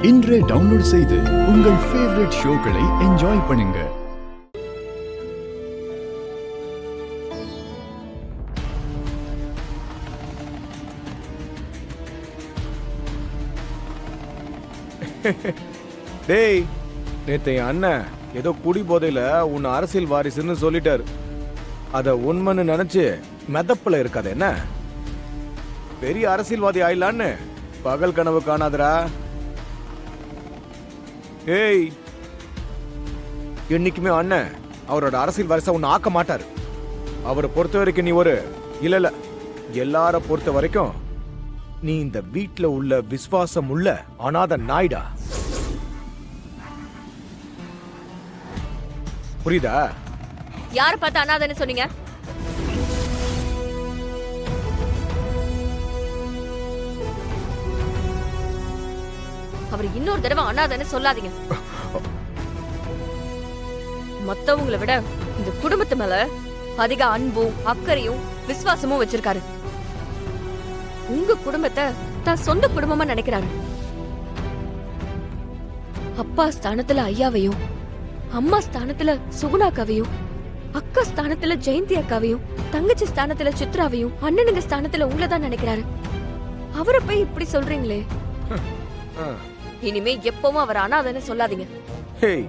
இன்றே டவுன்லோட் செய்து உங்கள் ஃபேவரட் ஷோக்களை என்ஜாய் பண்ணுங்க. டேய், நேத்து என் அண்ணன் ஏதோ குடி போதையில உன்னை அரசியல் வாரிசுன்னு சொல்லிட்டாரு. அத உண்மைன்னு நினைச்சு மெதப்புல இருக்காது என்ன? பெரிய அரசியல்வாதி ஆயிலான்னு பகல் கனவு காணாதரா. ஏய், என்னைக்குமே அண்ணன் அவரோட அரசியல் வாரிசா உன்னை ஆக்க மாட்டாரு. அவரை பொறுத்த வரைக்கும் நீ ஒரு இல்ல எல்லார பொறுத்த வரைக்கும் நீ இந்த வீட்ல உள்ள விசுவாசம் உள்ள அனாத நாய்டா. புரியுதா? யார பார்த்து அனாதன்னு சொன்னீங்க? அவர் இன்னொரு தடவை அனாதன்னு சொல்லாதீங்க. மத்தவங்களை விட இந்த குடும்பத்து மேல அதிக அன்பும் அக்கறையும் விசுவாசமும் வச்சிருக்காரு. உங்க குடும்பத்தை தான் சொந்த குடும்பமா நினைக்கிறாரு. அப்பா ஸ்தானத்துல ஐயாவையும், அம்மா ஸ்தானத்துல சுகுணாக்காவையும், அக்கா ஸ்தானத்துல ஜெயந்தி அக்காவையும், தங்கச்சி ஸ்தானத்துல சித்ராவையும், அண்ணனுங்க ஸ்தானத்துல உங்களதான் நினைக்கிறாரு. அவரை போய் இப்படி சொல்றீங்களே. இனிமே எப்பவும் அவர் அனாதன்னு சொல்லாதீங்க. ஹேய்,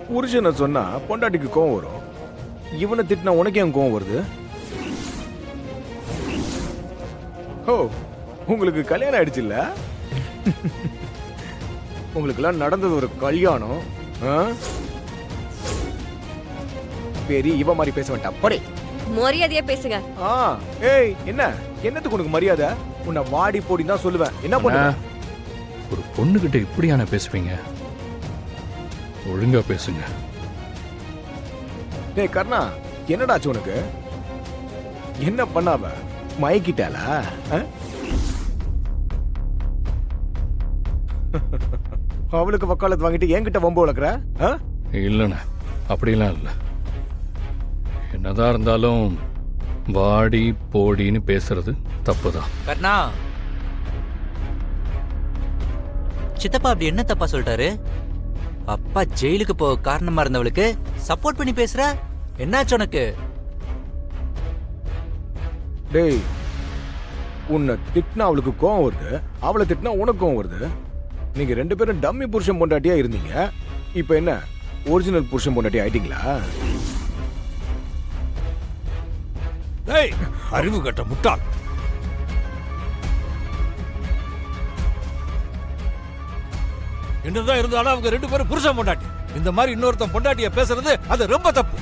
புருஷனை சொன்னா பொண்டாட்டிக்கு கோவம் வரும். இவனை திட்டினா உனக்கு ஏன் கோவம் வருது? ஓ, உங்களுக்கு கல்யாணம் ஆயிடுச்சு இல்ல? உங்களுக்கு எல்லாம் நடந்தது ஒரு கல்யாணம். பெரிய இவ மாதிரி பேச வேண்டாம். படே, மரியாதையா பேசுங்க. ஏய், என்னத்துக்கு உனக்கு மரியாதை? உன்னை வாடி போடி தான் சொல்லுவேன். என்ன பண்ண? ஒரு பொண்ணுகிட்ட இப்படியான பேசுவீங்க? ஒழுங்கா பேசுங்க. டேய் கர்ணா, என்னடாச்சு உனக்கு? என்ன பண்ணாவ? மயக்கிட்டாளா? அவளுக்கு வக்காலத்து வாங்கிட்டு என்கிட்ட வம்பு வளர்க்குற? இல்லண்ணே, அப்படிலாம் இல்லை. என்னதான் இருந்தாலும் வாடி போடின்னு பேசுறது தப்புதான். கர்ணா, சித்தப்பா அப்படி என்ன தப்பா சொல்லிட்டாரு? அப்பா ஜெயிலுக்கு போக காரணமா இருந்தவளுக்கு சப்போர்ட் பண்ணி பேசுற? என்னாச்சு உனக்கு? டேய், உன்னை திட்டினா அவளுக்கு கோவம் வருது, அவளை திட்டினா உனக்கு கோவம் வருது. நீங்க ரெண்டு பேரும் டம்மி புருஷன் பொண்டாட்டியா இருந்தீங்க. இப்ப என்ன ஒரிஜினல் புருஷன் பொண்டாட்டி ஆயிட்டீங்களா? டேய், அறிவு கட்ட முட்டாள். என்னதான் இருந்தாலும் அவங்க ரெண்டு பேரும் புருஷன் பொண்டாட்டி. இந்த மாதிரி இன்னொருத்தன் பொண்டாட்டிய பேசுறது அது ரொம்ப தப்பு.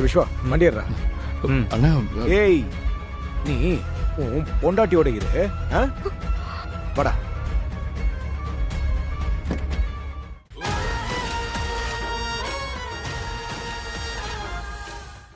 விஸ்வா, மண்டியர்றா. அண்ணா, ஏய், நீ உன் பொண்டாட்டியோட இரு. வாடா.